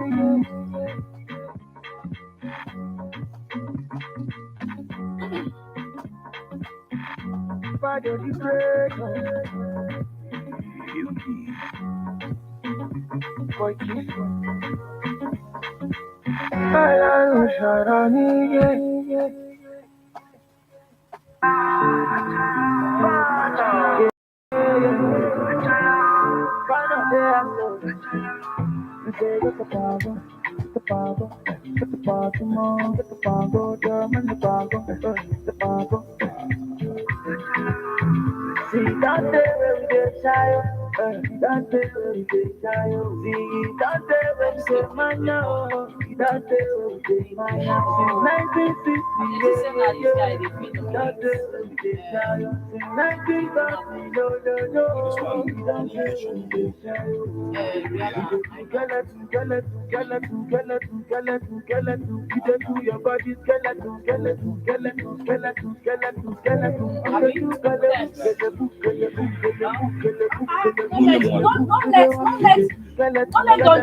Don't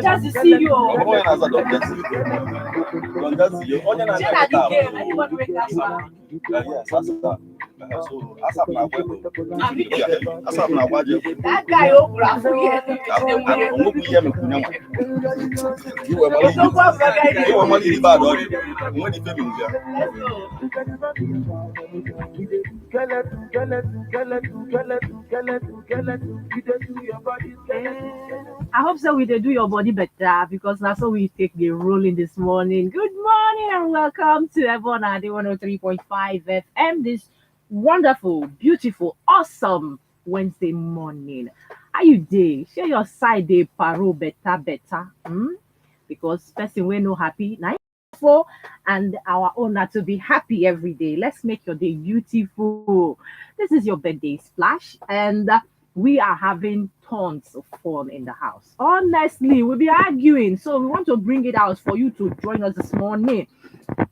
just see you. That guy I hope so we do your body better because that's how we take the rolling this morning. Good morning and welcome to everyone at the 103.5 FM this wonderful, beautiful, awesome Wednesday morning. How you day? Share your side day paro better. Because person we no happy now and our owner to be happy every day. Let's make your day beautiful. This is your birthday splash and we are having tons of fun in the house. Honestly, we'll be arguing. So we want to bring it out for you to join us this morning.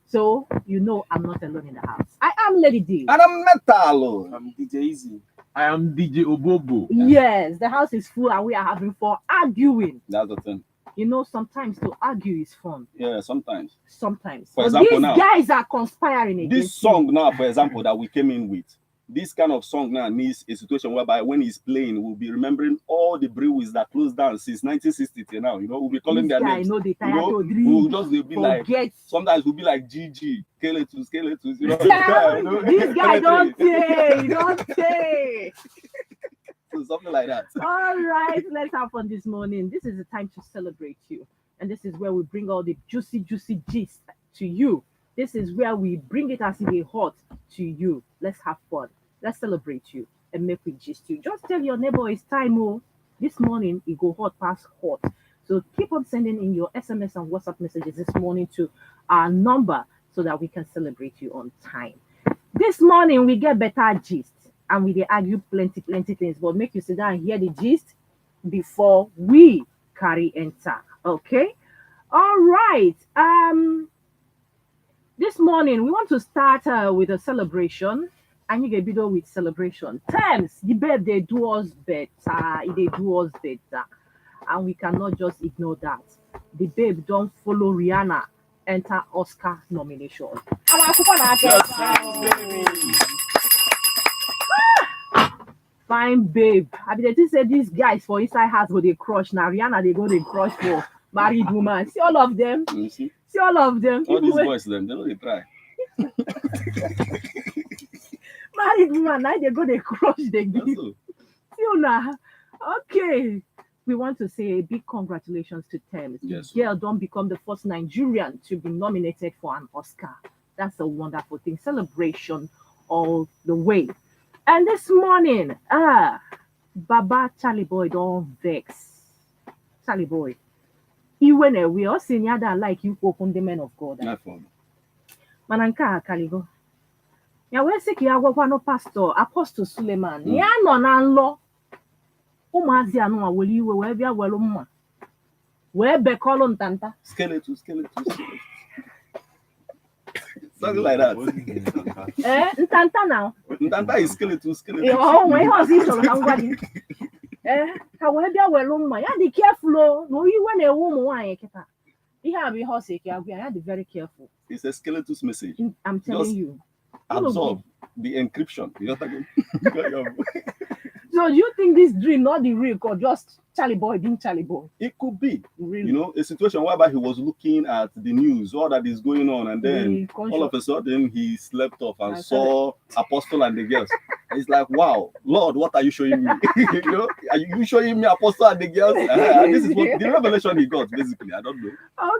So you know I'm not alone in the house. I am Lady D. And I'm Metal. I'm DJ Easy. I am DJ Obobo. Yes, the house is full and we are having fun arguing. That's the thing. You know, sometimes to argue is fun. Yeah, sometimes. Sometimes. For But example, these now, guys are conspiring against this song now, for example, that we came in with, this kind of song now needs a situation whereby when he's playing, we'll be remembering all the breweries that closed down since 1960 till now. You know, we'll be calling their names. Know they you know, we'll just be like, sometimes we'll be like GG, Skeletus, you know. This guy don't say. So something like that. All right, let's have fun this morning. This is the time to celebrate you. And this is where we bring all the juicy gist to you. This is where we bring it as if it's hot to you. Let's have fun. Let's celebrate you and make we gist you. Just tell your neighbor it's time. Oh, this morning it go hot past hot. So keep on sending in your SMS and WhatsApp messages this morning to our number so that we can celebrate you on time. This morning we get better gist and we dey argue plenty things, but make you sit down and hear the gist before we carry enter. Okay. All right. This morning we want to start with a celebration, and you get video with celebration. Tems, the babe they do us better. They do us better, and we cannot just ignore that. The babe don't follow Rihanna enter Oscar nomination. Fine babe. I mean, they say these guys for inside house go they crush. Now Rihanna they go they crush for married woman. See all of them. See all of them. All these boys, them they know they try. Married woman, now they go they crush they give. See now. Okay. We want to say a big congratulations to Tems. Yes, the girl don't become the first Nigerian to be nominated for an Oscar. That's a wonderful thing. Celebration all the way. And this morning, Baba Charlie Boy don't vex. Charlie Boy. Even we all seen that like you open the men of God. Mananka Kaligo. Ya we sick ya no pastor Apostle Suleiman. Ya no nan law. Umazi anu awoli we bia welu mma. We be call ntanta. Skeleton. Something like that. Ntanta now. Ntanta is skeleton. Oh, my house is on Hangwadi. How we bia welu mma. Ya be careful. No, you when a woman wa yeketa. You have to be horse, I have to be very careful. It's a skeleton's message. I'm telling Just you. Absorb the encryption. So you think this dream not the real or just Charlie Boy being Charlie Boy? It could be, Really? you know, a situation whereby he was looking at the news, all that is going on, and then all of a sudden he slept off and saw Apostle and the girls. It's like, wow, Lord, what are you showing me? You know, are you showing me Apostle and the girls? And this is what the revelation he got, basically. I don't know.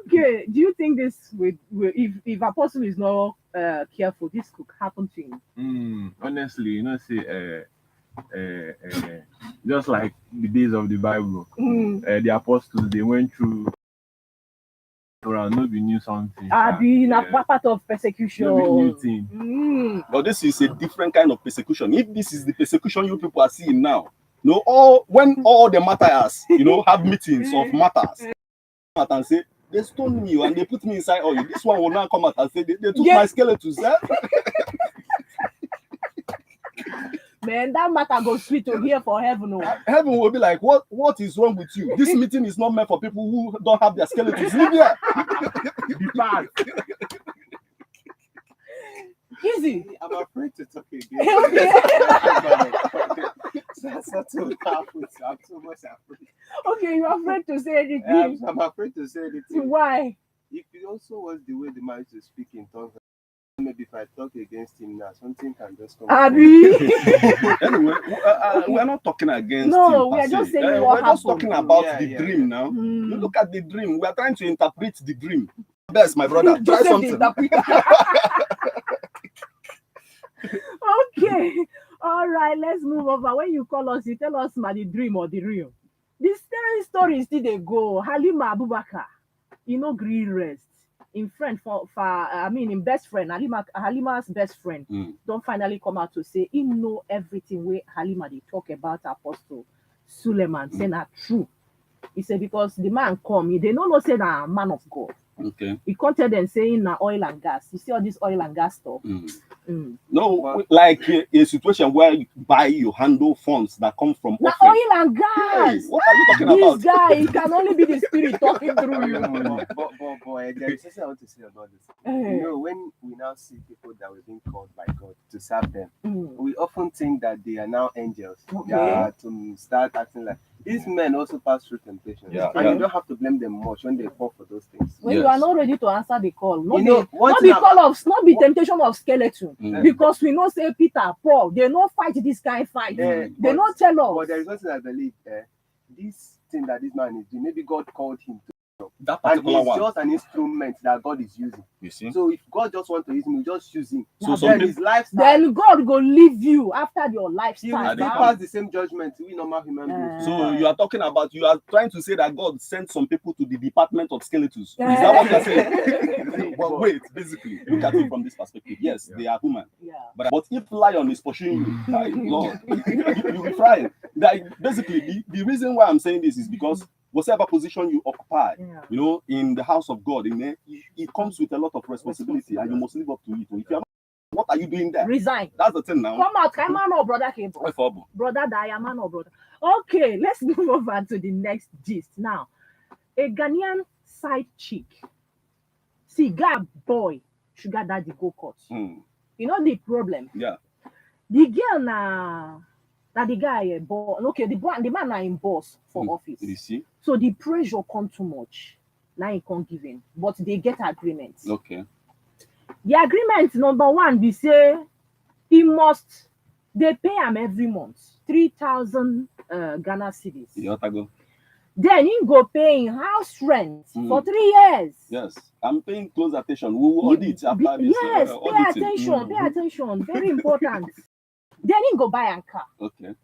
Okay. Do you think this will if Apostle is not careful, this could happen to him? Honestly, you know, say just like the days of the Bible, the apostles, they went through nobody knew something. Being a part of persecution. Nobody knew thing. But this is a different kind of persecution. If this is the persecution you people are seeing now, you know, when all the martyrs, you know, have meetings of martyrs and say, they stoned me and they put me inside oil. This one will now come out and say, they took my skeletons. Man, that matter goes sweet to hear for heaven. Oh. Heaven will be like, what is wrong with you? This meeting is not meant for people who don't have their skeletons. Leave here. Be bad. Easy. I'm afraid to talk again. That's not too powerful. I'm too much afraid. Okay, you're afraid to say anything. I'm afraid to say anything. Why? If you also watch the way the man used to speak in tongues, maybe if I talk against him now, something can just come. Anyway, we're not talking against him. We are just saying what we're happened. Just talking about the dream now. You look at the dream. We are trying to interpret the dream. Best, my brother. Try something. Okay. All right, let's move over. When you call us, you tell us the dream or the real. This story still they go. Halima Abubakar, you know, green rest. In best friend, Halima's best friend, don't finally come out to say he know everything where Halima they talk about Apostle Suleiman, saying that true. He said because the man come, they don't know say that a man of God. Okay. He quoted them saying na oil and gas. You see all this oil and gas stuff. No, like a situation where you handle funds that come from na oil and gas. Hey, what are you talking about? This guy, it can only be the spirit talking through you. But there is something I want to say about this. You know, when we now see people that were being called by God to serve them, we often think that they are now angels. Yeah, to start acting like these men also pass through temptation. You don't have to blame them much when they fall for those things. When you are not ready to answer the call, not the temptation of skeleton. Because we know say Peter, Paul, they don't fight this kind of fight. They don't tell us. But there is something I believe. This thing that this man is doing, maybe God called him to. That particular and he's just an instrument that God is using. You see? So if God just wants to use him, just use him. So then his lifestyle. Then God go leave you after your lifestyle. He will still pass the same judgment we normal human beings. So you are trying to say that God sent some people to the department of skeletons. Is that what you're saying? But wait, basically, look at it from this perspective. Yes, they are human. Yeah. But if lion is pursuing you, Lord, you'll be frying. Basically, the reason why I'm saying this is because whatever position you occupy, you know, in the house of God, it comes with a lot of responsibility, and you must live up to it. If you are, what are you doing there? Resign. That's the thing now. Come out, man or brother came. Brother diamond or brother. Okay, let's move over to the next gist. Now, a Ghanaian side chick. See, guy boy, sugar daddy go court. You know the problem? Yeah. The girl that the guy boss. Okay, the man are in boss for office. You see? So the pressure come too much. Now he can't give in. But they get agreements. Okay. The agreement number one, we say they pay him every month 3,000 Ghana cedis. Then he go paying house rent for 3 years. Yes, I'm paying close attention. We will audit after this. Yes, pay attention. Very important. Then he go buy a car. Okay.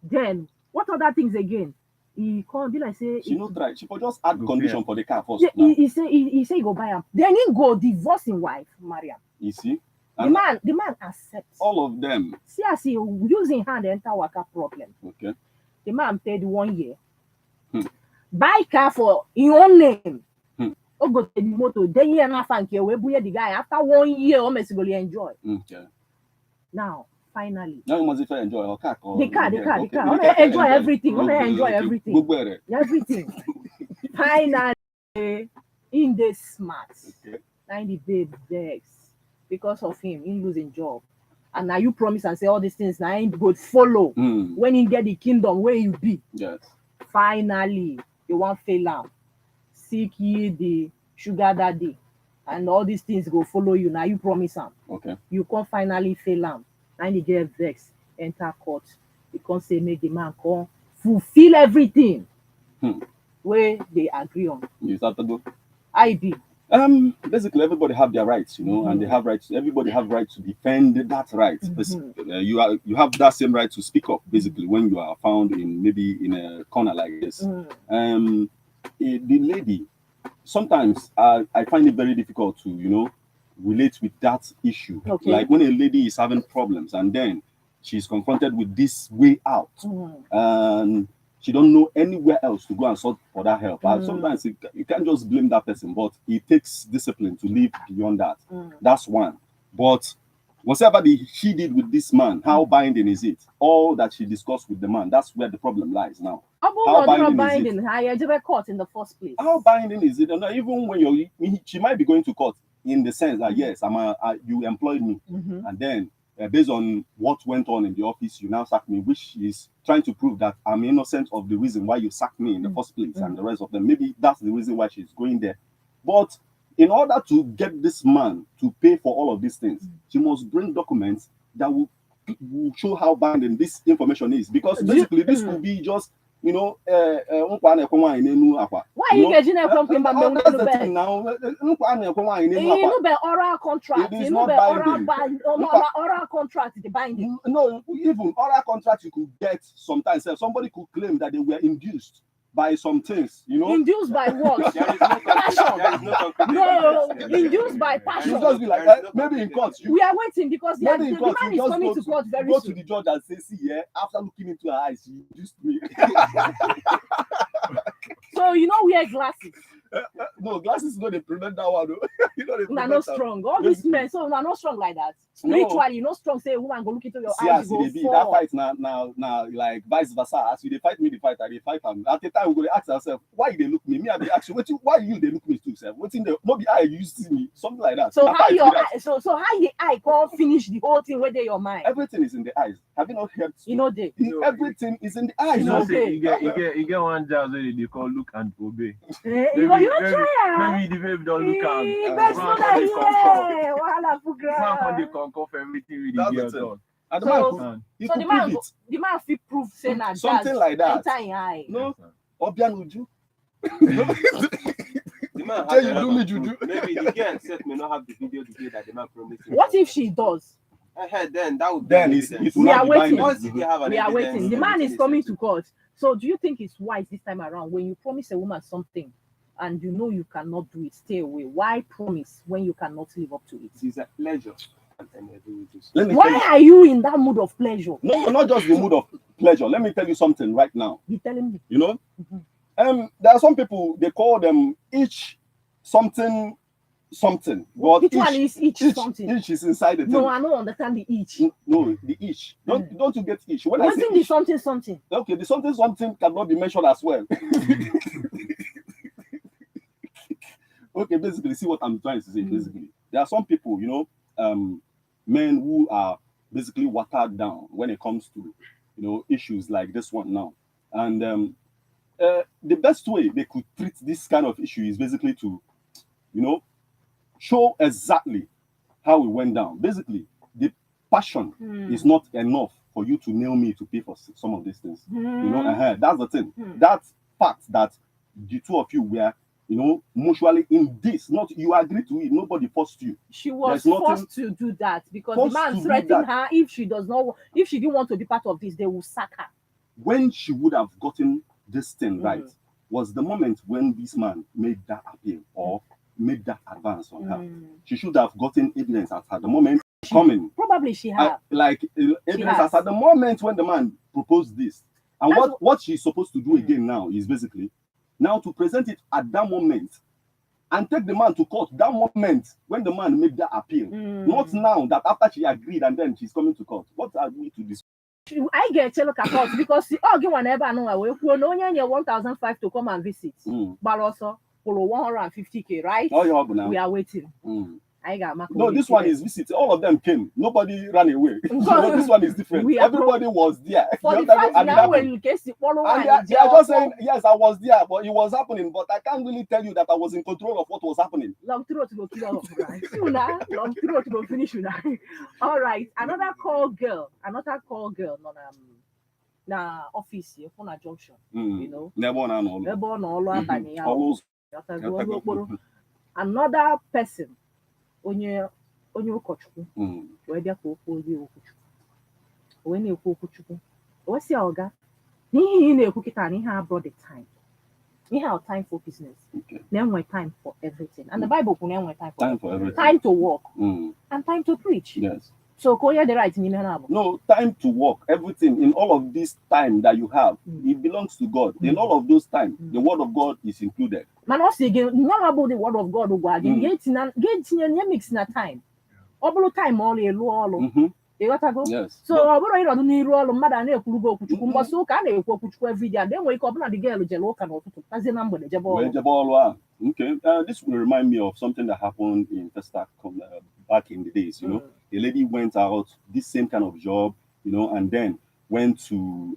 Then what other things again? He can't be like say she no try. She could just add condition for the car first. He say he go buy him. Then he go divorce his wife, marry him. You see? The man accepts. All of them. See as he using hand enter waka problem. Okay. The man paid 1 year. Buy car for his own name. Oh, go to the motor. Then he enough and we buy the guy after 1 year. Almost go enjoy. Okay. Now, finally. Now you must enjoy your car. The car. Enjoy everything. Everything. Finally, In the smart. Okay. And the babe vex because of him, in losing job. And now you promise and say all these things, now ain't good follow. When you get the kingdom where you be. Yes. Finally, you won't fail am. Seek ye the sugar daddy. And all these things go follow you. Now you promise am. Okay. You can't finally fail am. And the get vex, enter court. You can't say make the man come fulfill everything where they agree on. You start to go. I be. Basically everybody have their rights, you know, and they have rights. Everybody have right to defend that right. You have that same right to speak up, basically, when you are found in maybe in a corner like this. The lady, sometimes I find it very difficult to, you know, relate with that issue. Okay. Like when a lady is having problems and then she's confronted with this way out, and she don't know anywhere else to go and sort for that help. And sometimes you can't just blame that person, but it takes discipline to live beyond that. That's one. But whatever she did with this man, how binding is it? All that she discussed with the man, that's where the problem lies now. How binding is it? Court in the first place. How binding is it? And even when she might be going to court in the sense that yes, you employed me, and then based on what went on in the office, you now sack me, which is trying to prove that I'm innocent of the reason why you sacked me in the first place, and the rest of them. Maybe that's the reason why she's going there. But in order to get this man to pay for all of these things, she must bring documents that will show how binding this information is. Because basically, this will be just, you know, why are you getting a complaint about that's the thing now. Oral contract. It is not binding. Oral contract is binding. No, even oral contract you could get sometimes. Somebody could claim that they were induced by some things, you know. Induced by what? No, induced by passion. You just be like, maybe in court. We are waiting because the man is coming to court very soon. Go to the judge and say, see, yeah, after looking into her eyes, she induced me. So you know we wear glasses. No, glasses don't prevent that one. You know they not strong. All these men, so we're not strong like that. Spiritually, you not strong. Say a woman go look into your eyes. Go that fight now, like vice versa. As they fight me, the fight, they fight them. At the time, we go ask ourselves, why they look me? Me, I be ask you, why you they look me too, sir? What's in the not the eye you see me? Something like that. So how your eye, so how the eye can't finish the whole thing where they your mind? Everything is in the eyes. Have you not heard? You know they. Everything is in the eyes. You get one jazz where they call look and obey. You try. Maybe the babe don't look and they conquer everything with the girls on. And the man fit prove say na something like that. Eye. No, Obianuju. The man maybe the girl itself may not have the video the day that the man promised. What if she does? Then that would we are waiting. We are waiting. The man is coming to court. So do you think it's wise this time around when you promise a woman something and you know you cannot do it, stay away? Why promise when you cannot live up to it? It's a pleasure. Why are you in that mood of pleasure? No, not just the mood of pleasure. Let me tell you something right now. You're telling me. You know? There are some people, they call them each something. But which one is each something? Each is inside the thing. No, I don't understand the each. No, the each. Don't you get each? When I say the something. Okay, the something cannot be mentioned as well. Okay, basically, see what I'm trying to say. Basically, there are some people, you know, men who are basically watered down when it comes to, you know, issues like this one now. And the best way they could treat this kind of issue is basically to, you know, show exactly how it went down. Basically, the passion is not enough for you to nail me to pay for some of these things. You know, that's the thing. That fact that the two of you were, you know, mutually in this, not you agree to it, nobody forced you. She was forced to do that because the man threatened her if she didn't want to be part of this, they will sack her. When she would have gotten this thing right was the moment when this man made that appeal or made that advance on her. She should have gotten evidence at the moment coming. Probably she had. Like evidence at the moment when the man proposed this. And what she's supposed to do again now is basically now to present it at that moment and take the man to court that moment when the man made that appeal. Not now that after she agreed and then she's coming to court. What are we to discuss? I get to look at court because get whenever I know I will no 1,500 to come and visit. But also Polo 150K, right? Oh, you have now. We are waiting. Mm. I got my No, this one is visit. All of them came. Nobody ran away. So this one is different. Everybody was there. For the fact now, when in case the follow one, they are just saying, yes, I was there, but it was happening. But I can't really tell you that I was in control of what was happening. Long throat to go kill off, right? Long throat to go finish you now. All right, another call girl, no, na office here, phone a junction. You know, never another person. Onye ụkọchukwu wee bịa ka okwu ozi okwuchukwu wee na-ekwu okwuchukwu wee sị ọga n'ihi ị na-ekwu kịta na ihe abụọ the time ihe a time for business na-enwe time for everything and the Bible kwuru na-enwe time for everything. Time to work and time to preach. Yes. So ka onye dị right n'ime ha abụọ. No, time to work, everything in all of this time that you have, it belongs to God. In all of those time, the word of God is included. Man, also again, not about the word of God. Get mix na time. All time all you got to go. Yes. So I don't need roll mother na ekuru go okuchukwu mbo so ka na ekwu okuchukwu every day. Then wake up na the girl jelo ka na otutu. Tazi na mbo de jebo. Okay. This will remind me of something that happened in Testac back in the days, you know. A lady went out, this same kind of job, you know, and then went to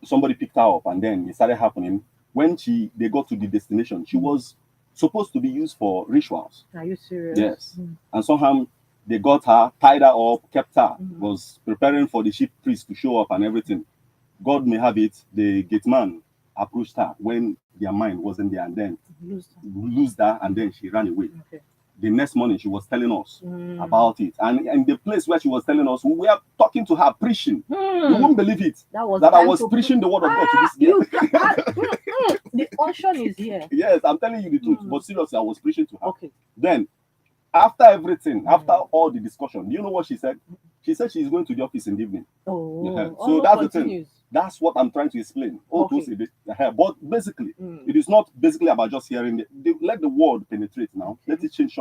somebody picked her up, and then it started happening. When they got to the destination, she was supposed to be used for rituals. Are you serious? Yes. And somehow they got her, tied her up, kept her, was preparing for the chief priest to show up and everything. God may have it, the gate man approached her when their mind wasn't there, and then lose her, and then she ran away. Okay. The next morning, she was telling us about it. And the place where she was telling us, we were talking to her, preaching. You won't believe it. That I was preaching the word of God to this girl. The unction is here. Yes, I'm telling you the truth. But seriously, I was preaching to her. Okay. Then, after everything, after all the discussion, do you know what she said? She said she's going to the office in the evening. So that's the thing. That's what I'm trying to explain. Okay. But basically, it is not basically about just hearing it. Let the word penetrate now. Let it change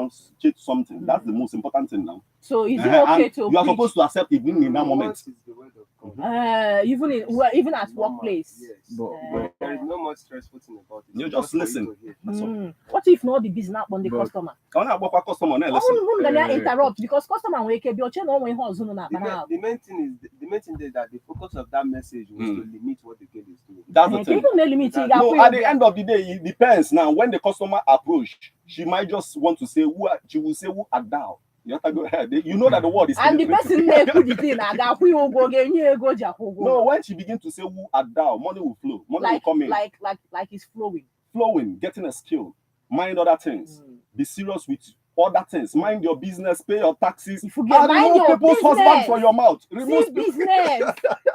something. That's the most important thing now. So is it okay to you are supposed to accept it in that moment. Even at workplace. Yes. But there is no more stressful thing about it. You just listen. What if not the business on the customer? Interrupt because customer will keep your channel when the main thing is that the focus of that message was to limit what the girl is doing. That's the thing. No, at the end of the day, it depends. Now, when the customer approach, she might just want to say she will say who art thou. You have to go ahead. You know that the word is. And the person may put it in. No, when she begins to say who art thou, money will flow. Money will come in. Like it's flowing. Flowing, getting a skill. Mind other things. Be serious with other things. Mind your business, pay your taxes. If you get mind your people's business husband from your mouth. Remove business.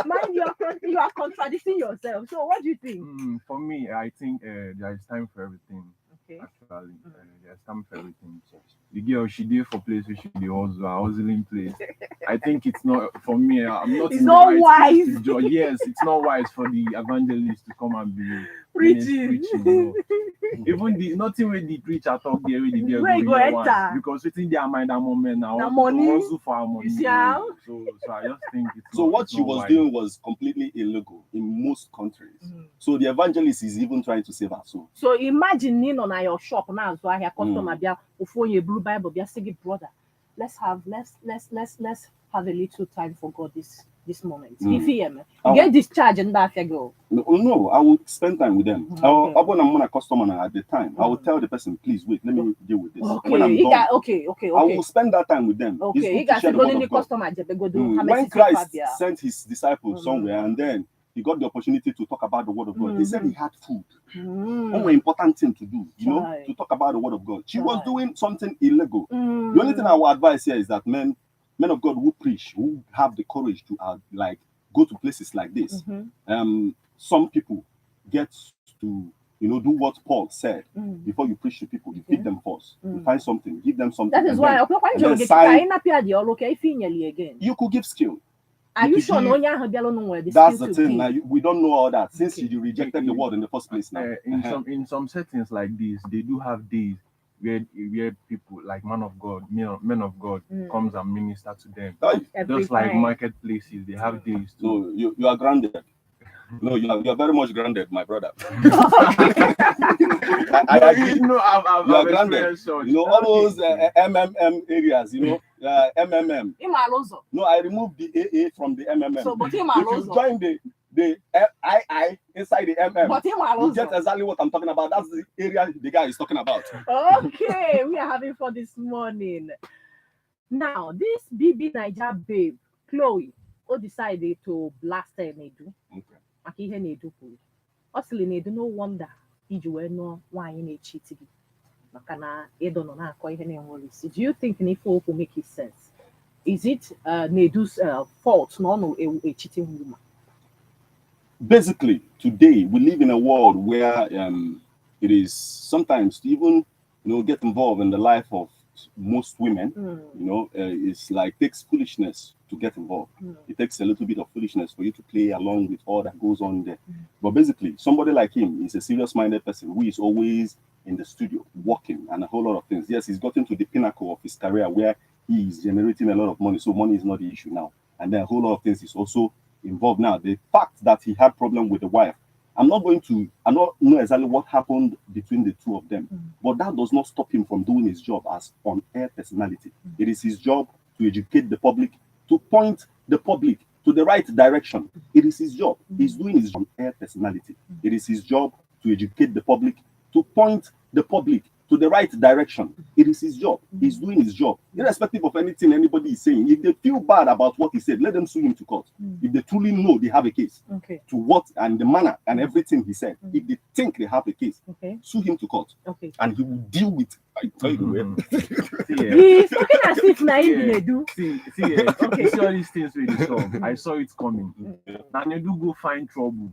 Mind you are contradicting yourself. So what do you think? For me, I think there is time for everything. Okay. Actually, there's time for everything. The girl, she did for place where she did hustling place. I think it's not for me. I'm not. It's not wise. Yes, it's not wise for the evangelist to come and be preaching. You know? Even nothing with the preacher talk there with the girl go enter because within their mind that moment now. The money. Also for our money. Yeah. So I just think it's. So what she was doing was completely illegal in most countries. So the evangelist is even trying to save her soul. So imagine on your shop now, so I have customer before you blue Bible, be say brother. Let's have a little time for God this moment. If you get discharged and that go. No, I will spend time with them. When I'm a customer at the time, I will tell the person, please wait, let me deal with this. Okay, when I'm done, okay. I will spend that time with them. Okay, you got to go in the customer. When Christ sent his disciples somewhere and then he got the opportunity to talk about the word of God. He said he had food. One important thing to do, to talk about the word of God. She was doing something illegal. The only thing I would advise here is that men of God who preach, who have the courage to go to places like this. Some people get to do what Paul said. Before you preach to people, you feed them first. You find something, give them something. That is why you could give skill. Are you sure that's the thing? Now, we don't know all that since you rejected the word in the first place. Now, in some settings like this, they do have days where people like men of God comes and minister to them. Just like marketplaces, they have days. So you are grounded. No, you are very much grounded, my brother. I agree. You know, you are grounded. Such. You know, all those MMM areas, you know, MMM. No, I removed the AA from the MMM. So, but if you join the II inside the MM, you get exactly what I'm talking about. That's the area the guy is talking about. Okay, we are having fun this morning. Now, this BB Niger babe, Chloe, who decided to blast her Nedu. Okay. Maka Nedu kwuru. Ọ sịrị Nedu, no wonder iji wee nụọ nwaanyị na-echiti gị. Maka na ịdọ nọ na-akọ ihe na-enwere isi. Do you think n'ife okwu make sense? Is it Nedu's fault na ọ nọ a woman? Basically, today we live in a world where it is sometimes to even get involved in the life of most women. It's like takes foolishness to get involved. It takes a little bit of foolishness for you to play along with all that goes on there. But basically, somebody like him is a serious-minded person who is always in the studio working and a whole lot of things. Yes, he's gotten to the pinnacle of his career where he is generating a lot of money, so money is not the issue now. And then a whole lot of things is also involved now. The fact that he had problem with the wife, I don't know exactly what happened between the two of them, but that does not stop him from doing his job as on-air personality. It is his job to educate the public, to point the public to the right direction. It is his job. He's doing his on-air personality. It is his job to educate the public, to point the public to the right direction. It is his job. He's doing his job. Irrespective of anything anybody is saying, if they feel bad about what he said, let them sue him to court. If they truly know they have a case, to what and the manner and everything he said, if they think they have a case, sue him to court. And he will deal with it. I tell you the way. He's talking as if naive do. See all these things with the song. I saw it coming. Nanedu go find trouble.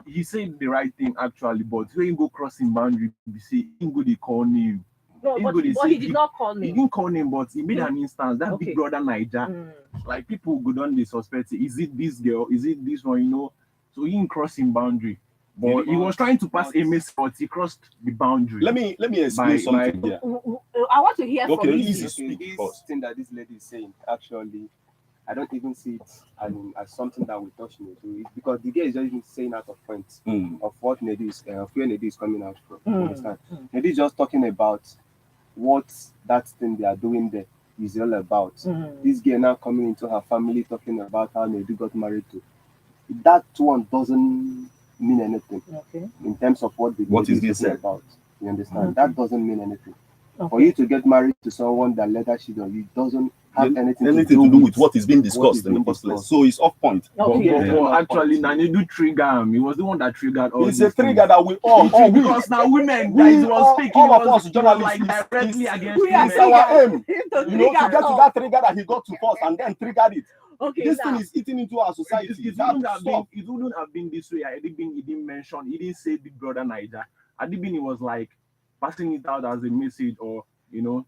He said the right thing actually, but when you go crossing boundary, you see him go they call name. No, but he did not call name. He didn't call name, but he made an instance. That big brother Niger, like people go down, they suspect, is it this girl? Is it this one? So he didn't crossing boundary. But he was trying to pass a message, but he crossed the boundary. Let me explain something here. I want to hear from you. Easy speak. This thing that this lady is saying, actually, I don't even see it as something that will touch me. It's because the girl is just even saying out of point of what Nedu is, where Nedu is coming out from. Understand? Nedu is just talking about what that thing they are doing there is all about. This girl now coming into her family talking about how Nedu got married to. That one doesn't mean anything in terms of what is being said about. You understand? That doesn't mean anything. For you to get married to someone that let that shit on you doesn't have anything to do with what is being discussed in the first place. So it's off point. Actually, Nanedu trigger him. He was the one that triggered all. It's a trigger that we all because now women guys was speaking all of us journalists like directly against it's our aim. To get to that trigger that he got to first and then triggered it. This thing is eating into our society. It wouldn't have been this way. He didn't mention. He didn't say Big Brother Niger. He was like passing it out as a message or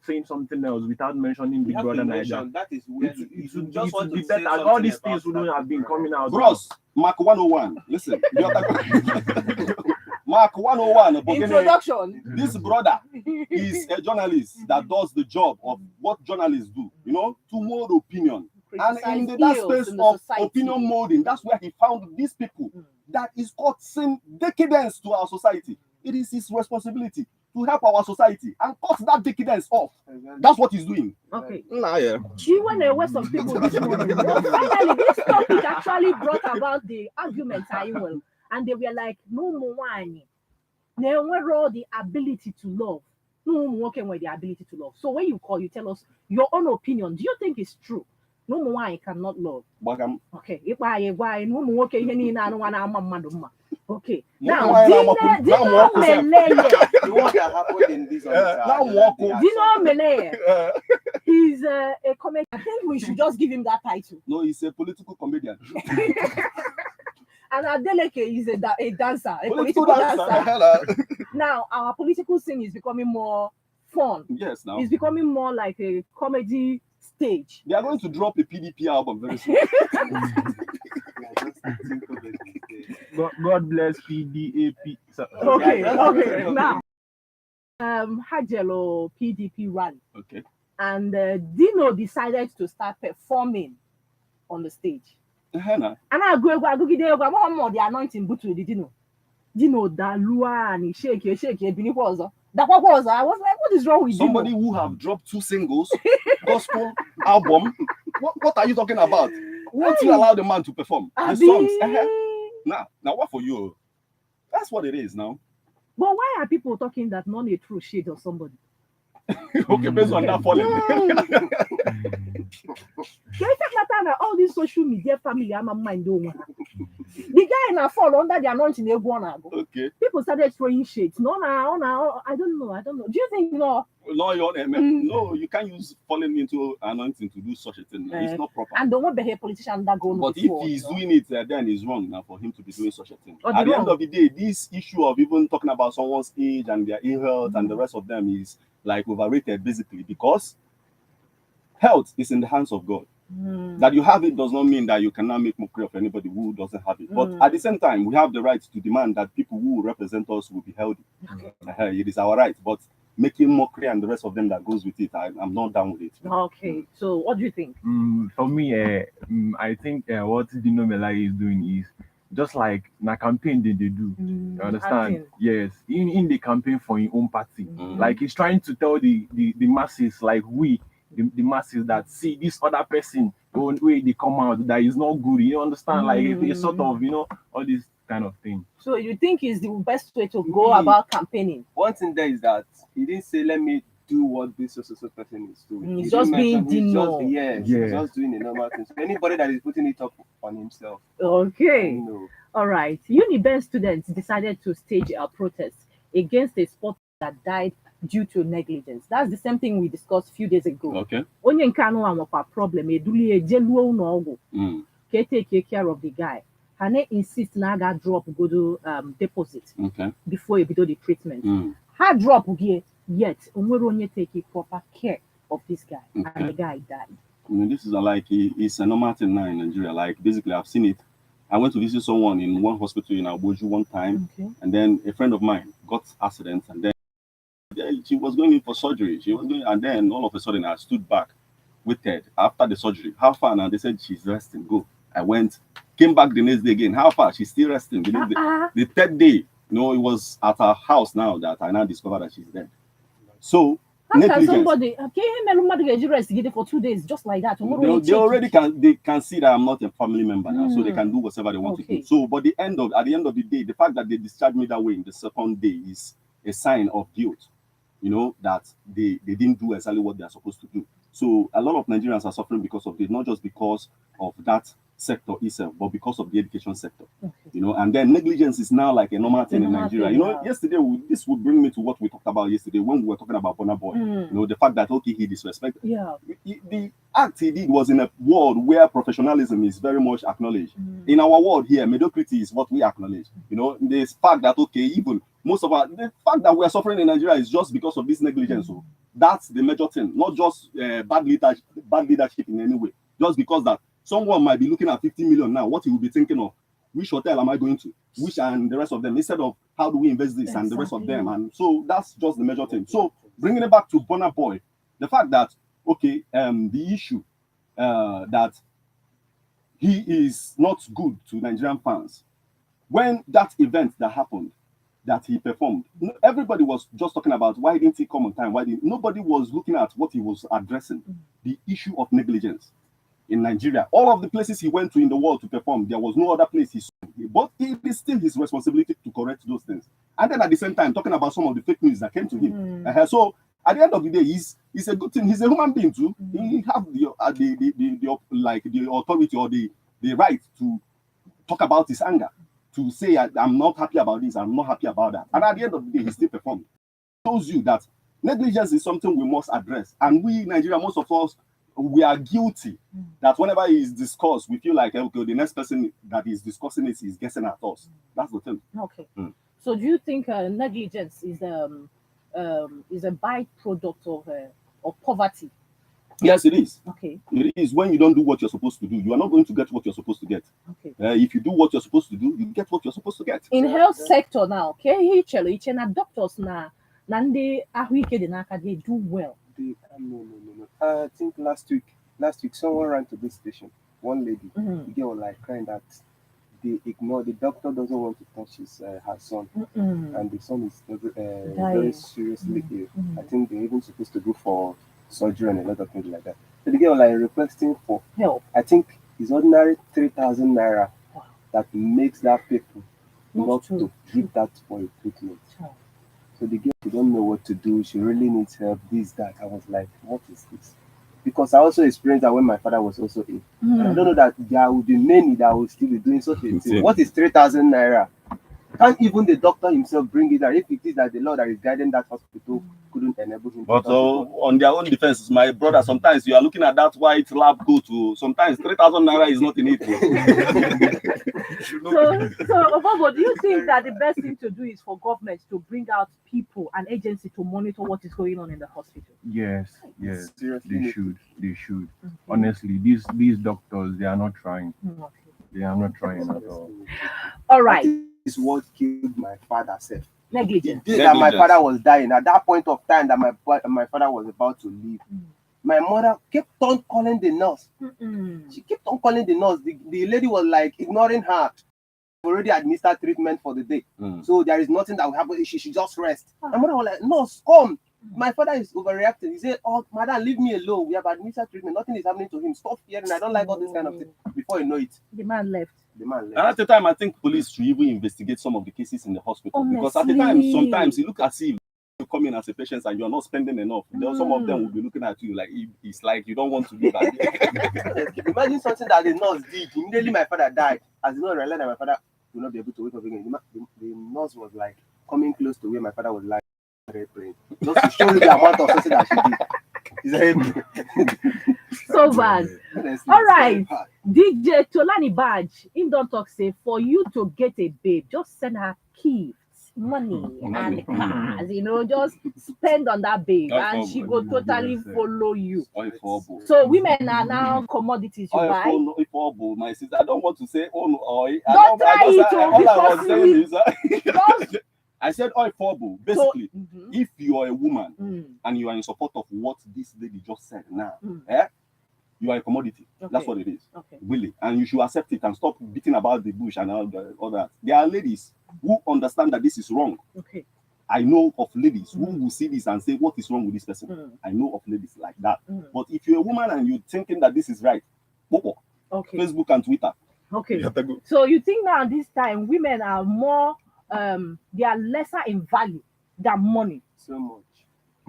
saying something else without mentioning Big Brother Niger. That is where it should be better. All these things wouldn't have been coming out. Bros, Mark 101. Listen. Mark 101. Introduction. This brother is a journalist that does the job of what journalists do. To mold opinion. And in that space of opinion molding, that's where he found these people that is causing decadence to our society. It is his responsibility to help our society and cut that decadence off. That's what he's doing. Okay. She went away some people this morning. Finally, this topic actually brought about the arguments, and they were like, no more wine. They were the ability to love. No more working with the ability to love. So when you call, you tell us your own opinion. Do you think it's true? No more wine cannot love. Okay. Okay. Now, Dino Meleye. He's a comedian. I think we should just give him that title. No, he's a political comedian. And Adeleke is a dancer, a political dancer. Now, our political scene is becoming more fun. Yes, now. It's becoming more like a comedy stage. They are going to drop a PDP album very soon. God bless PDAP. Okay. Now, Hajelo PDP rally. Okay. And Dino decided to start performing on the stage. And I go the anointing butu Dino Dalua and shake, believe was that was I was like, what is wrong with somebody who have dropped 2 singles, gospel album? What are you talking about? Won't you allow the man to perform the songs? Now what for you? That's what it is now. But why are people talking that none a true shade of somebody? Okay, based on that falling. All these social media family, I'm a mind over. The guy now fall under the anointing. Okay. People started throwing shades. No, I don't know. Do you think no? No, you can't use falling into anointing to do such a thing. It's not proper. And don't want to be a politician that go. But if he's doing it, then it's wrong now for him to be doing such a thing. At the end of the day, this issue of even talking about someone's age and their ill health and the rest of them is like overrated, basically, because health is in the hands of God. That you have it does not mean that you cannot make mockery of anybody who doesn't have it. But at the same time, we have the right to demand that people who represent us will be healthy. It is our right. But making mockery and the rest of them that goes with it, I'm not down with it. Okay. So what do you think? For me, I think what Dino Melai is doing is just like na campaign they do. You understand? Yes. In the campaign for his own party. Like he's trying to tell the masses, like the masses, that see this other person the way they come out that is not good. You understand? Like it's sort of, all this kind of thing. So you think is the best way to go about campaigning? One thing there is that he didn't say let me do what this social person is doing. He's just being Dino. He's just doing a normal thing. So anybody that is putting it up on himself. Okay. All right. Uniben students decided to stage a protest against a sport that died due to negligence. That's the same thing we discussed a few days ago. Okay. Onye nkano amapa problem eduli ejeluo no ogo. Take care of the guy. Hane insist na ga drop go do deposit before you do the treatment. Ha drop yet onwere onye take proper care of this guy and the guy died. This is it's a normal thing now in Nigeria. Like basically I've seen it. I went to visit someone in one hospital in Abuja one time, and then a friend of mine got accident, and then she was going in for surgery. And then all of a sudden I stood back, waited after the surgery. How far now? They said she's resting. Go. I went, came back the next day again. How far? She's still resting. The third day, it was at her house now that I now discovered that she's dead. So how can somebody rest for 2 days just like that? They already can see that I'm not a family member now, so they can do whatever they want to do. So, but at the end of the day, the fact that they discharged me that way in the second day is a sign of guilt. That they didn't do exactly what they are supposed to do. So a lot of Nigerians are suffering because of it, not just because of that sector itself, but because of the education sector. And then negligence is now like a normal thing in Nigeria. Yesterday, this would bring me to what we talked about yesterday when we were talking about Burna Boy. The fact that, he disrespected. The act he did was in a world where professionalism is very much acknowledged. In our world here, mediocrity is what we acknowledge. The fact that, even most of the fact that we are suffering in Nigeria is just because of this negligence. So that's the major thing, not just bad leadership in any way. Just because that someone might be looking at 50 million now, what he will be thinking of, which hotel am I going to, which and the rest of them, instead of how do we invest this and the rest of them. And so that's just the major thing. So bringing it back to Burna Boy, the fact that, the issue that he is not good to Nigerian fans, when that event that happened, that he performed, everybody was just talking about why didn't he come on time? Nobody was looking at what he was addressing, the issue of negligence in Nigeria. All of the places he went to in the world to perform, there was no other place he saw. But it is still his responsibility to correct those things. And then at the same time, talking about some of the fake news that came to him. So at the end of the day, he's a good thing. He's a human being too. He have the authority or the right to talk about his anger, to say I'm not happy about this, I'm not happy about that. And at the end of the day, he still performed. It shows you that negligence is something we must address. And we, Nigeria, most of us, we are guilty that whenever it is discussed, we feel like, the next person that is discussing it is guessing at us. That's the thing. Okay. So do you think negligence is a byproduct of poverty? Yes, it is. Okay. It is. When you don't do what you're supposed to do, you are not going to get what you're supposed to get. Okay. If you do what you're supposed to do, you get what you're supposed to get. In health sector now, doctors they do well. No. I think last week someone ran to this station one lady. The girl was like crying that they ignore, the doctor doesn't want to touch her son, and the son is very seriously ill. I think they're even supposed to go for surgery and a lot of things like that. So the girl was like requesting for help. I think it's ordinary 3,000 naira that makes that people not to give that for a treatment. So the girl, she don't know what to do. She really needs help. This, that. I was like, what is this? Because I also experienced that when my father was also ill. And I don't know that there will be many that will still be doing such a thing. What is 3,000 naira? Can't even the doctor himself bring it out if it is that the Lord that is guiding that hospital couldn't enable him. But on their own defense, my brother, sometimes you are looking at that white lab coat. Sometimes 3,000 naira is not in it. So, Obobo, do you think that the best thing to do is for government to bring out people, an agency to monitor what is going on in the hospital? Yes, seriously, they should. Honestly, these doctors, they are not trying. They are not trying at all. All right. This is what killed my father self. Negligence. The day that my father was dying, at that point of time that my father was about to leave, my mother kept on calling the nurse. She kept on calling the nurse. The lady was like ignoring her. Already administered treatment for the day. So there is nothing that will happen. She should just rest. My mother was like, nurse, come. My father is overreacting. He said, oh, madam, leave me alone. We have administered treatment. Nothing is happening to him. Stop hearing. I don't like all this kind of thing. Before you know it, the man left. And at the time, I think police should even investigate some of the cases in the hospital. Honestly. Because at the time, sometimes you look as if you come in as a patient and you're not spending enough. Some of them will be looking at you like it's like you don't want to do that. Imagine something that the nurse did. Immediately my father died. As you know, realized that my father will not be able to wake up again. The nurse was like coming close to where my father was lying, praying, just to show you the amount of something that she did. So bad. All right, DJ Tolani Badge, him don't talk say for you to get a babe, just send her keys, money and cars, just spend on that babe and she go totally follow you. So women are now commodities you buy. My sister, I don't want to say don't try it. All I was saying is I said oil forbo. Basically, if you are a woman and you are in support of what this lady just said now, you are a commodity. That's what it is. Really. And you should accept it and stop beating about the bush and all that. There are ladies who understand that this is wrong. I know of ladies who will see this and say, what is wrong with this person? I know of ladies like that. But if you're a woman and you're thinking that this is right, Facebook and Twitter. So you think now this time women are more they are lesser in value than money? So much.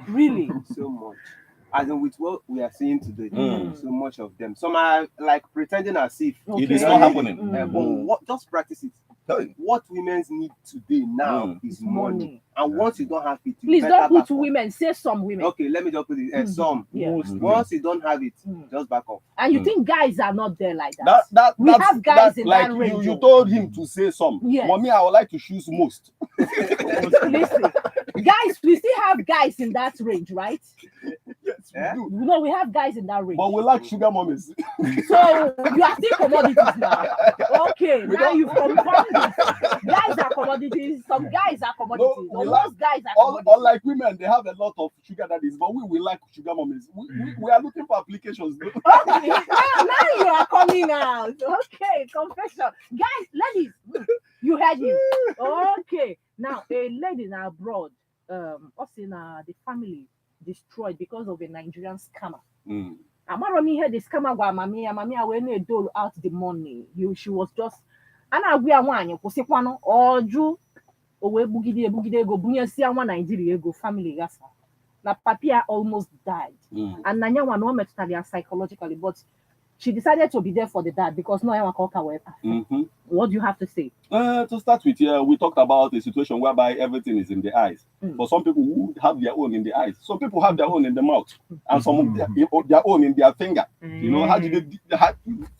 Really? So much. As in with what we are seeing today, so much of them. Some are like pretending as if it is not happening. But just practice it. What women need today now is money. And once you don't have it, please don't put women, say some women. Okay, let me just put it. Some. Once you don't have it, just back off. And you think guys are not there like that? We have guys in that range. You told him to say some. Mommy, I would like to choose most. Listen, guys, we still have guys in that range, right? Yes, we do. No, we have guys in that range. But we like sugar mummies. So you are still commodities now. Okay, now you've confirmed it. Guys are commodities. Some guys are commodities. Most guys are commodities. Unlike women, they have a lot of sugar daddies, but we like sugar mummies. We are looking for applications. Okay, now you are coming out. Okay, confession. Guys, ladies, you heard him. Okay, now a lady in abroad, us in the family destroyed because of a Nigerian scammer. Amaromi had the scammer while mommy when they dole out the money. She was just we are one or Drew away boogide go bunya sia one Nigeria go family yasa. Na Papia almost died. And Nanya one no met psychologically, but she decided to be there for the dad because no one called her. What do you have to say? To start with, we talked about a situation whereby everything is in the eyes. For some people who have their own in the eyes, some people have their own in the mouth, and some of their own in their finger. How do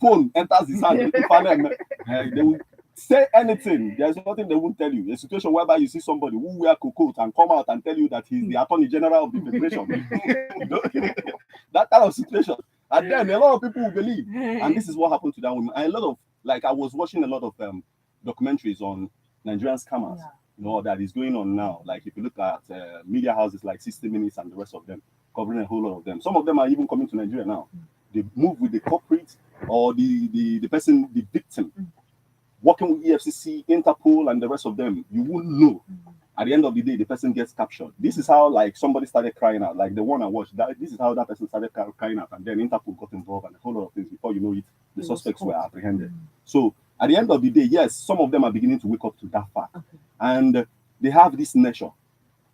phone enters his hand? They will say anything. There's nothing they won't tell you. A situation whereby you see somebody who wear cocoa and come out and tell you that he's the Attorney General of the Federation. That kind of situation. And then a lot of people will believe. And this is what happened to that woman. And a lot of, I was watching a lot of documentaries on Nigerian scammers, that is going on now. Like if you look at media houses like 60 Minutes and the rest of them, covering a whole lot of them. Some of them are even coming to Nigeria now. They move with the corporate or the person, the victim, working with EFCC, Interpol, and the rest of them, you won't know. At the end of the day, the person gets captured. This is how, like, somebody started crying out, like the one I watched. This is how that person started crying out, and then Interpol got involved, and a whole lot of things. Before you know it, the suspects were apprehended. So at the end of the day, yes, some of them are beginning to wake up to that fact, and they have this nature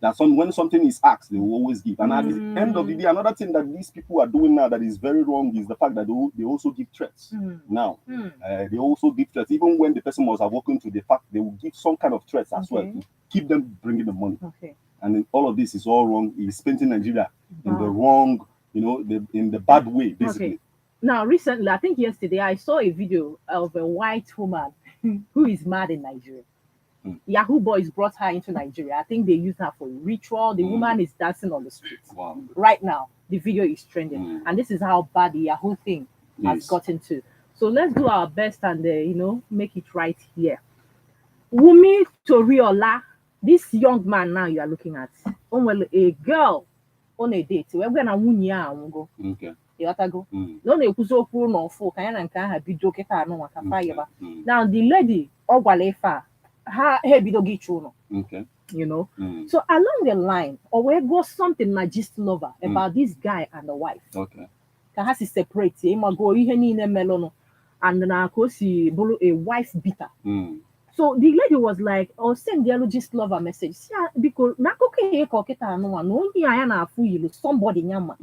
that when something is asked, they will always give. And at the end of the day, another thing that these people are doing now that is very wrong is the fact that they also give threats. Now, they also give threats. Even when the person was awoken to the fact, they will give some kind of threats as well to keep them bringing the money. And then all of this is all wrong. It's painting Nigeria in the wrong, in the bad way, basically. Now, recently, I think yesterday, I saw a video of a white woman who is mad in Nigeria. Yahoo boys brought her into Nigeria. I think they used her for a ritual. The woman is dancing on the streets. Wow. Right now, the video is trending. And this is how bad the Yahoo thing has gotten to. So let's do our best and, make it right here. Wumi Toriola, this young man now you are looking at, a girl on a date. We're going to go. Okay. Now the lady, Okay. So along the line, or where goes something like just lover about this guy and the wife. Okay. Has separate and now a wife beater. So the lady was like, "Oh, send the just lover message." Because somebody nyama.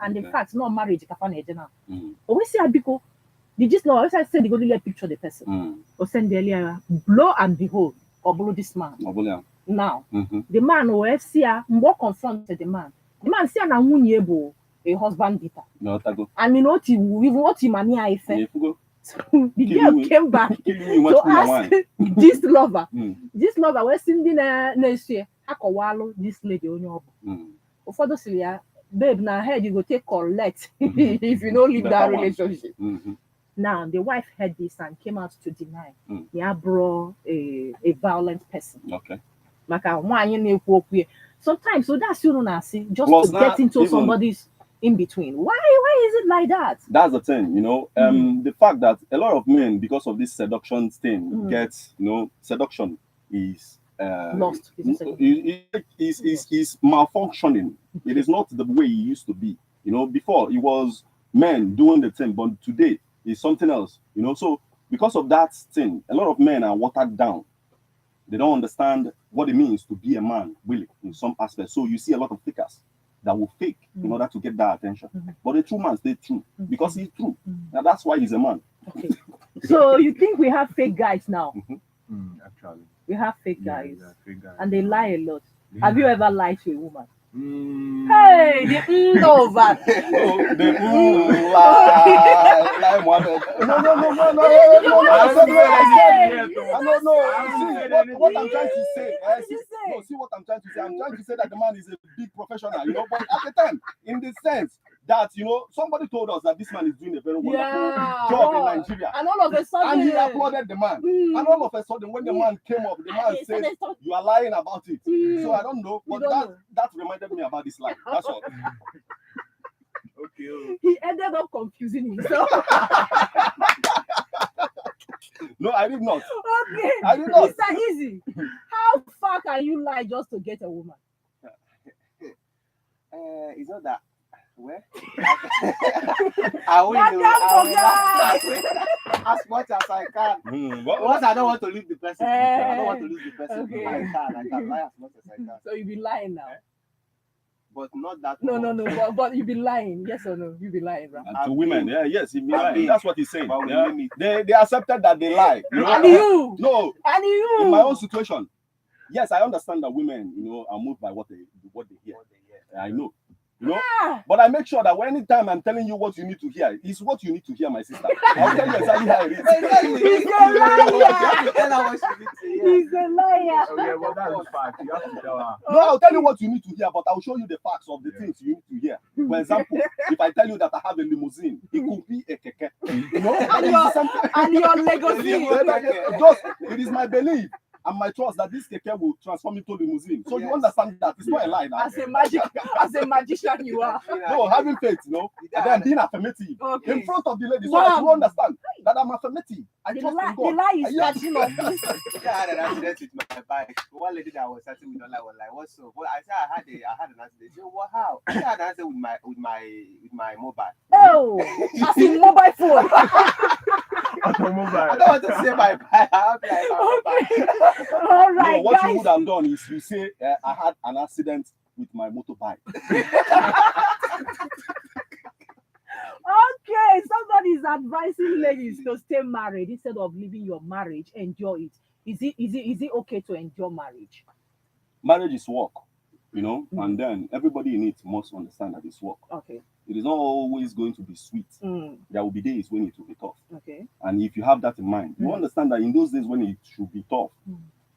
And in fact, no marriage. Always say because the just know, I said, go to picture the person. Or send the earlier, blow and behold, or blow this man. Now, the man who FCA more confronted the man. The man said, a husband beater. And what him and I said. The girl came back to ask this lover. This lover was sitting there next year. This lady on your for those babe, now head you go take collect if you don't leave that relationship. Now the wife heard this and came out to deny. Yeah, bro, a violent person. Okay. Sometimes, so that's just to get into somebody's in between. Why is it like that? That's the thing, the fact that a lot of men, because of this seduction thing, seduction is lost. Is malfunctioning. It is not the way it used to be. Before it was men doing the thing, but today it's something else. So because of that thing, a lot of men are watered down. They don't understand what it means to be a man, really, in some aspects. So you see a lot of fakers that will fake in order to get that attention. But the true man stays true because he's true. Now that's why he's a man. Okay. So you think we have fake guys now? Actually, we have fake guys, fake guys, and they lie a lot. Have you ever lied to a woman? Hey, the over. The lie, Mohammed. No. What I'm trying to say. See what I'm trying to say. I'm trying to say that the man is a big professional, but at the time, in the sense that somebody told us that this man is doing a very wonderful job in Nigeria, and all of a sudden, and he applauded the man, and all of a sudden, when the man came up, the man said, "You are lying about it." So I don't know, but that reminded me about this lie. That's all. Okay. He ended up confusing himself. No, I did not. Okay. I did not. Mr. Easy, how far can you lie just to get a woman? It's not that. Where? I will as much as I can. Once I don't want to leave the person, I don't want to lose the person. Okay. I can lie as much as I can. So you be lying now. But not that. No. But you be lying, yes or no? You be lying, right? And to women, yes, he be lying. That's what he's saying. They accepted that they lie. And you? No. And you? In my own situation, yes, I understand that women, are moved by what they hear. I know. But I make sure that anytime I'm telling you what you need to hear, it's what you need to hear, my sister. I'll tell you exactly how it is. He's a liar. He's a liar. Okay, well, that's fact. You have to tell her. No, I'll tell you what you need to hear, but I'll show you the facts of the things you need to hear. For example, if I tell you that I have a limousine, it could be a keke. And your legacy. It is my belief. and my trust that this keke will transform into limousine. So you understand that it's not a lie now. As a magician you are. No, having faith, you know, and then being affirmative in front of the lady, so that you understand that I'm affirmative. I trust in God. The lie is catching on this. I had an accident with my bike. One lady that was starting with online was like, "What's up?" Well, I said I had an accident. She said, "What? How?" I had an accident with my mobile. Oh, as in mobile phone. I don't want to say my bike. I'll be like, all right. No, what guys. you would have done is you say, "I had an accident with my motorbike." Okay, somebody is advising ladies to stay married instead of leaving your marriage. Enjoy it. Is it okay to enjoy marriage? Marriage is work, you know, and then everybody in it must understand that it's work. Okay. It is not always going to be sweet. There will be days when it will be tough. Okay. And if you have that in mind, you understand that in those days when it should be tough,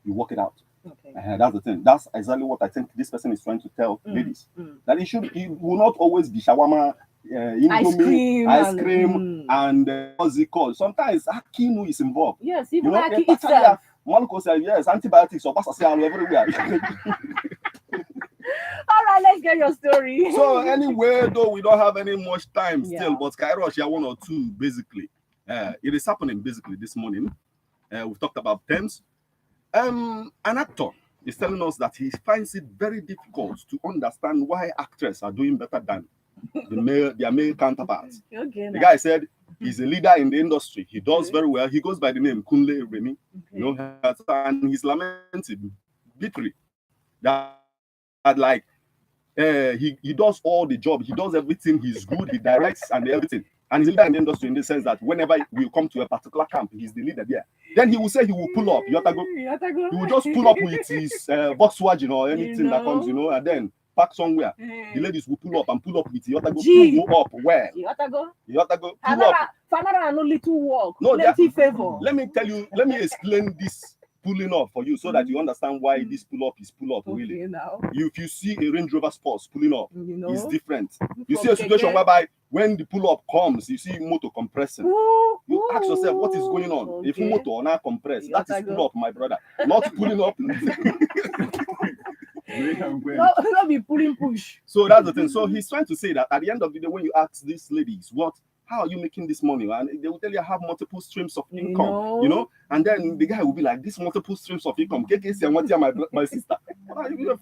you work it out. Okay. That's the thing. That's exactly what I think this person is trying to tell ladies. That it will not always be shawarma, indomie, ice cream, and what's it called? Sometimes akinu is involved. Yes, even you know, aki itself. Malco said yes, antibiotics or everywhere. All right, let's get your story. So anyway, though we don't have any much time still, but Kairos here one or two basically. It is happening basically this morning. We've talked about Tems. An actor is telling us that he finds it very difficult to understand why actors are doing better than their male counterparts. Okay, the guy said he's a leader in the industry. He does very well. He goes by the name Kunle Remy. You know, and he's lamenting bitterly that like he does all the job. He does everything. He's good. He directs and everything. And he's a leader in the industry in the sense that whenever we come to a particular camp, he's the leader there. Then he will say he will pull up. Yotago. He will just pull up with his Volkswagen or anything that comes, you know, and then park somewhere. The ladies will pull up with Yotago. Pull up where? Yotago. Pull up. Father no little work. No, plenty favor. Let me tell you. Let me explain this pulling up for you so that you understand why this pull up is pull up really. Now. If you see a Range Rover Sports pulling up, it's different. You see a Okay, situation whereby when the pull up comes, you see motor compressing. You ask yourself what is going on. Okay. If motor or not compressed, that is pull up, my brother. Not pulling up. Not be pulling push. So that's the thing. So he's trying to say that at the end of the day, when you ask these ladies, how are you making this money? And they will tell you I have multiple streams of income, you know. And then the guy will be like, this multiple streams of income. My sister.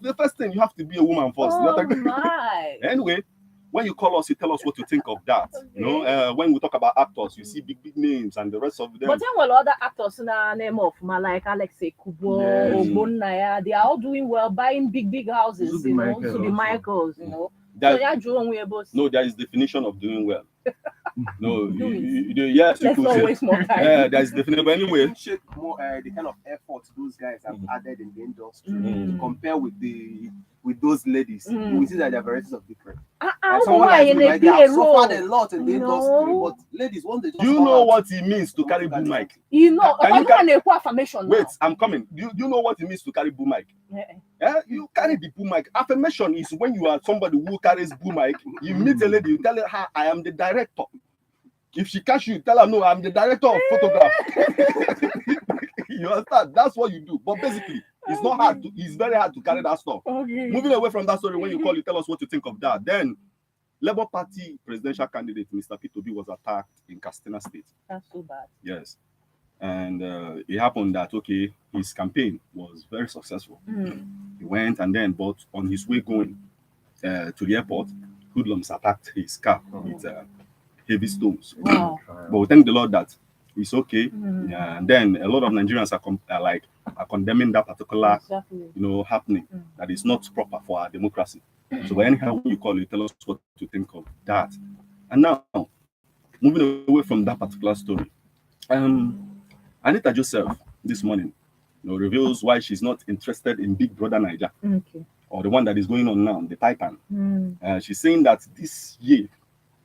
The first thing you have to be a woman first. My. Anyway, when you call us, you tell us what you think of that. Okay. You know, when we talk about actors, you see big names and the rest of them. But then, well, other actors in the name of like Alex Kubo, Ogbonnaya, they are all doing well, buying big houses, you know, to the Michaels, you know. So there is definition of doing well. No, yes, let's not waste more time. There is definition. But anyway, check more the kind of effort those guys have added in the industry to compare with those ladies. We see that there are varieties of different. Someone like me, they have suffered a lot in the industry, but ladies, once they just do you know what it means to carry boom mic? You know, affirmation. Wait, I'm coming. Do you know what it means to carry boom mic? Yeah, you carry the boom mic. Affirmation is when you are somebody who carries boom mic. You meet a lady, you tell her, I am the director. If she catch you, tell her, no, I'm the director of photograph. You understand? That's what you do. But basically, it's not hard. It's very hard to carry that stuff. Okay. Moving away from that story, when you call, you tell us what you think of that. Then, Labour Party presidential candidate Mr. Peterobi was attacked in Katsina State. That's so bad. Yes. And it happened that, okay, his campaign was very successful. He went and then, but on his way going to the airport, hoodlums attacked his car with heavy stones. Wow. But we thank the Lord that it's okay. Yeah, and then a lot of Nigerians are condemning that particular happening. That is not proper for our democracy. So anyhow, when you call, you tell us what to think of that. And now, moving away from that particular story, Anita Joseph this morning reveals why she's not interested in Big Brother Niger, or the one that is going on now, the Titan. She's saying that this year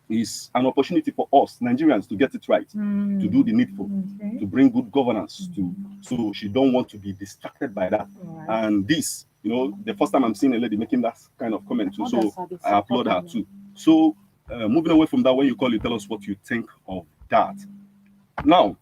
is an opportunity for us Nigerians to get it right, to do the needful, to bring good governance. So she don't want to be distracted by that. And this, the first time I'm seeing a lady making that kind of comment too. So I applaud her too. So moving away from that, when you call, you tell us what you think of that. Now,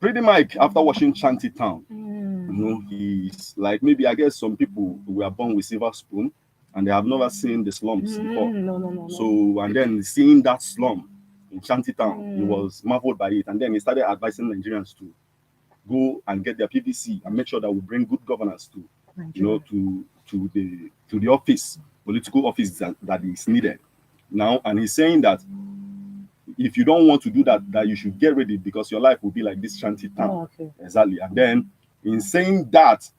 Pretty Mike, after watching Shantytown, you know, he's like, maybe I guess some people were born with silver spoon and they have never seen the slums before. No. So, and then seeing that slum in Shantytown, he was marveled by it. And then he started advising Nigerians to go and get their PVC and make sure that we bring good governance to, you know, to the office, political office that is needed now. And he's saying that if you don't want to do that, that you should get ready because your life will be like this Shantytown. Exactly. And then in saying that,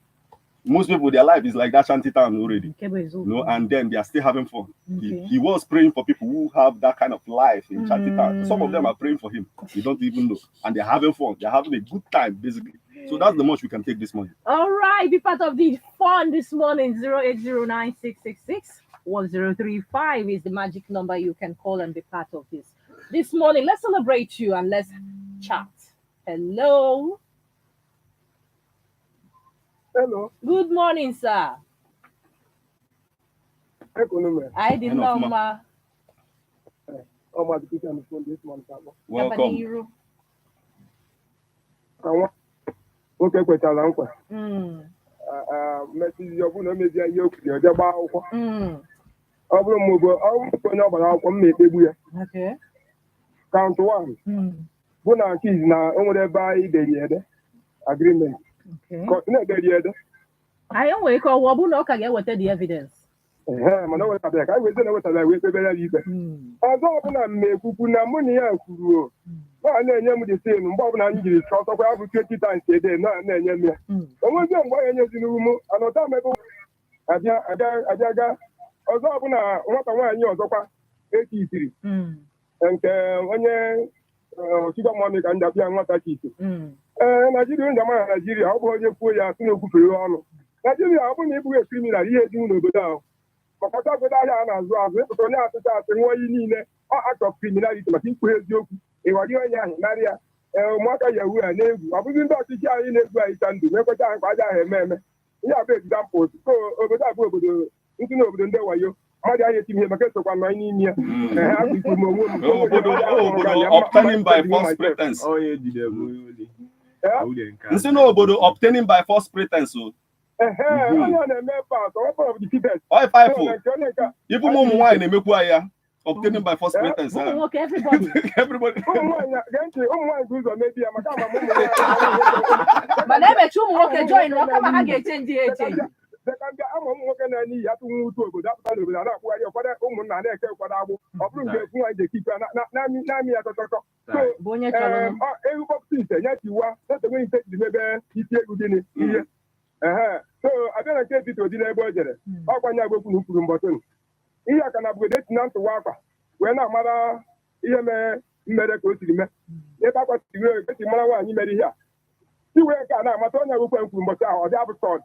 most people, their life is like that Shantytown already. You know, and then they are still having fun. He was praying for people who have that kind of life in Shantytown. Some of them are praying for him. You don't even know. And they're having fun. They're having a good time, basically. So that's the much we can take this morning. All right. Be part of the fun this morning. 08096661035 is the magic number you can call and be part of this. This morning, let's celebrate you and let's chat. Hello. Hello. Good morning, sir. I did not know. Welcome. Okay, kwetala nkwa. Message you bụ na mezi ya okwu ya jeba akwụkwọ. Ọ bụrụ m bụ onye ọgbara akwụkwọ m na-ekpegbu ya. Okay. Count 1. Bụ na nke izi na o nwere ebe anyị deri ede agreement. Okay. Na-ederi ede. Anyị nwere ike ọwụ ọ bụ na ọ ka ga-eweta the evidence. Mana o wetara ka anyị weta na-ewetara ya wee kpebere ya ikpe. Ọzọ ọ bụ na mmekwukwu na mụ na ya kwuru na-enye m the same mgbe ọbụla m jiri ọsọkwa ya bụ 20 times a day na-enye m ya. Onwezi mgbe ọ enyeziri m anọta m ebe abịaga ọzọ ọ bụ na nwata nwaanyị ọzọkwa ekitiri nke onye Chiga Mami ka ndị abịa nwata chike. Naijiria ndị ama na Naijiria ọ bụ onye kwuo ya sị na okwufere ọnụ. Naijiria ọ bụ na ịbụghị kriminal ihe dị n'obodo ahụ. Maka ọta obodo ahịa a na-azụ azụ ịpụta onye atụcha asị nwa oyi niile act of criminality maka ikwu eziokwu ịghọrị onye ahụ narịa ụmụaka yahu a na-egwu ọ bụzi ndị ọchịchị anyị na-egwu anyị ka ndụ mekweta ahụ ka aja ahụ eme ihe abụ examples so obodo abụ obodo ndị n'obodo ndị wayo mmadụ ahụ eti ihe maka esokwa nọ n'ime ya ha bụkwu m onwe m obtaining by false pretense. Nsi n'obodo obtaining by false pretense. Onye na-eme part of the people. Ibu ụmụ nwaanyị na-emekwa ya. Obtaining by false pretense. Everybody. But ebe chu ụmụ nwoke join ọ kama ha ga-eche ndị eche. Dekambịa ama ụmụ nwoke na-eniyi atụ nwa utu obodo apụta n'obodo a na-akwụgharị ụfọdụ ụmụnna na-eke ụfọdụ agbụ ọ bụrụ nke efu nwaanyị ga-ekikpe na-amị ya tọtọtọ. Ewu ite nye tiwa na-etenwe ite jiri mebe isi egwu gịnị ihe. So abịa na nke etiti odi n'ebe o jere ọkwanye agbokwu na ukwuru mbọtụnụ. Ihe aka na bụgodo eti na ntụwa akwa wee na-amara ihe mere ka o siri mee ebe akwa siri esi mara nwaanyị mere ihe a iwe nke a na-amata onye agbokwe nkwuru mbọchị ahụ ọ dị abụ tọd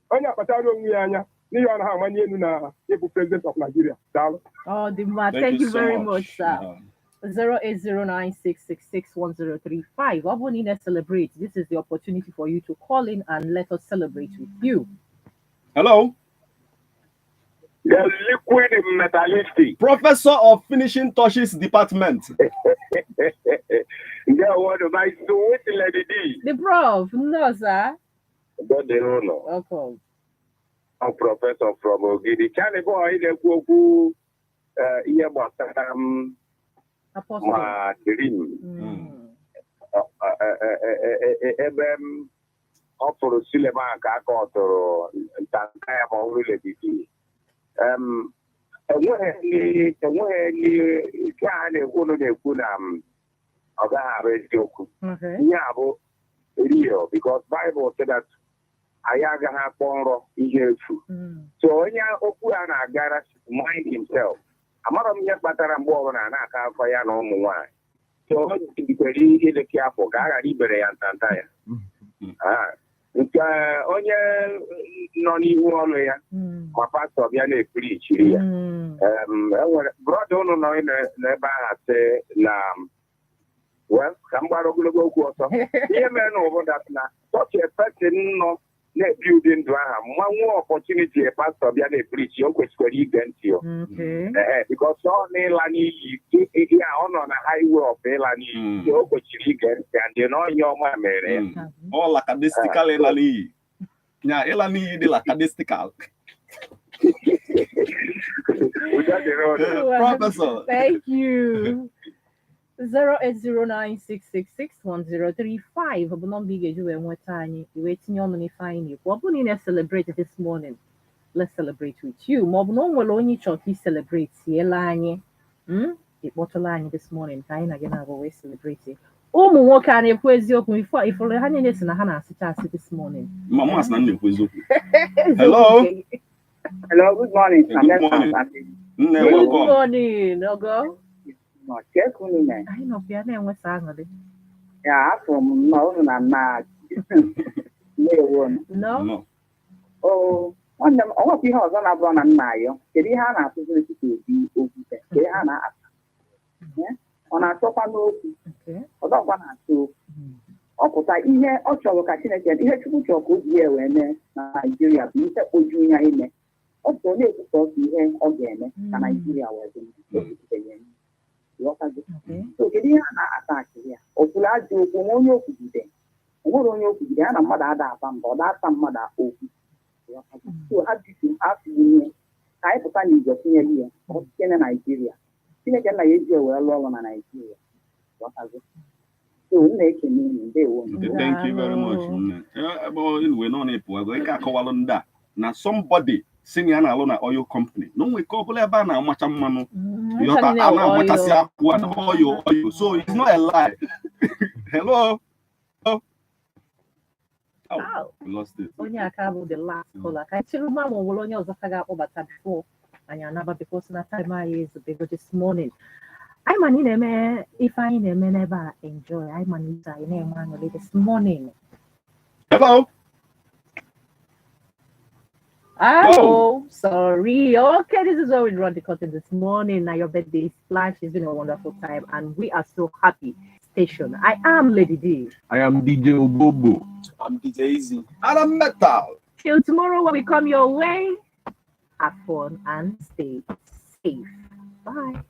onye akpachara onwe ya anya n'ihe ọ na-ha amanye elu na ịbụ president of Nigeria. Daalụ. Thank you very much, sir. 08096661035. Ọ bụrụ na ị na-celebrate, this is the opportunity for you to call in and let us celebrate with you. Hello. The liquid metallistic. Professor of Finishing Touches Department. The prof, no, sir. Okay. I'm professor from Ogidi. Can I go in Apostle. My dream. Ọfụrụ silema ka aka ọtụrụ ntanta ya ma ọ bụrụ lebiti enweghị ike a na-ekwu na ọ gaghị abụ eziokwu ihe a bụ real because Bible said that anyị agaghị akpọ nrọ ihe efu so onye okwu a na-agara mind himself amara m ihe kpatara mgbe ọbụla a na-aka afọ ya na ụmụ nwaanyị so o jikwere ileki afọ ka a ghara ibere ya ntanta ya nke onye nọ n'ihu ọrụ ya ma pastọ bịa na-ekiri ichiri ya enwere brọda ụnụ nọ n'ebe ahụ sị na ka m gbara ogologo okwu ọsọ ihe mere na obodo na such a person nọ na-building ndụ aha nwa nwa opportunity a pastor bịa na-epreach o kwesịkwara ige ntị because ọ na-ịla n'iyi ihe a ọ nọ na highway of ịla n'iyi o kwesịrị ige ntị and na onye ọma mere ya ọ lakadistical ịla n'iyi nya ịla n'iyi dị lakadistical. Professor, thank you. 08096661035 bụ nọmba ị ga-eji wee nweta anyị iwee tinye ọnụ n'ife anyị na-ekwu. Ọ bụrụ na ị na-celebrate this morning, let's celebrate with you. Ma ọ bụ na o nwere onye chọrọ ka ị celebrate siela anyị ịkpọtụla anyị this morning ka anyị na gị na-abụ wee celebrate. Ụmụ nwoke a na-ekwu eziokwu ifụrụ ha niile si na ha na-asịcha asị this morning. Mama sị na na-ekwu eziokwu. Hello. Hello, good morning. Good morning. Good morning, Ogo. Anyị nọkwa na-enweta aṅụrị. Ya, afọ m nnọọ na nna na-ewu no. Nwanne m, ọnwekwa ihe ọzọ na-abụrụ na nna ayọ. Kedu ihe a na-atụzi n'etiti obi okwute? Kedu ihe a na-ata? Ọ na-achọkwa n'okwu. Ọzọkwa na-achọ okwu. Ọ pụta ihe ọ chọrọ ka Chineke, ihe Chukwu chọrọ ka o ji ya wee mee na Naịjirịa bụ ihe kpoju ya ime. Ọ bụ onye ekwusa ọsọ ihe ọ ga-eme ka Naịjirịa wee dị so kedu ihe a na-ata akịrị ya okwuru ajọ okwu nwa onye okwugide onwere onye okwugide ya na mmadụ ada aba mba ọ da-ata mmadụ okwu so ha bisi afụnye ka anyị pụta n'igwe tinyere ya ọ site na Naịjirịa Chineke nna ya eji wee lụọ ọrụ na Naịjirịa so m na-ekene unu ndewo. Thank you very much. Ebe iwe nọ na-epụ ego ike akọwalụ ndị a na somebody sini ya na-alụ na oil company na onwe ka ọ bụla ebe a na-amacha mmanụ yọta a na-amachasị akwụ na oil so it's not a lie. Hello. We lost it. Onye aka bụ the last caller ka chịrị mma ma ọ nwere onye ọzọ ka ga-akpọbata before anyị anaba because na time anyị ezubego this morning. anyị ma na ị na-eme ife anyị na-eme n'ebe a enjoy anyị ma na ite anyị na-eme aṅụrị this morning. Hello. Oh, sorry. Okay, this is where we run the content this morning. Now your birthday is live. It's been a wonderful time, and we are so happy. Station. I am Lady D. I am DJ Obobo. I'm DJ Easy. And I'm Metal. Till tomorrow when we come your way. Have fun and stay safe. Bye.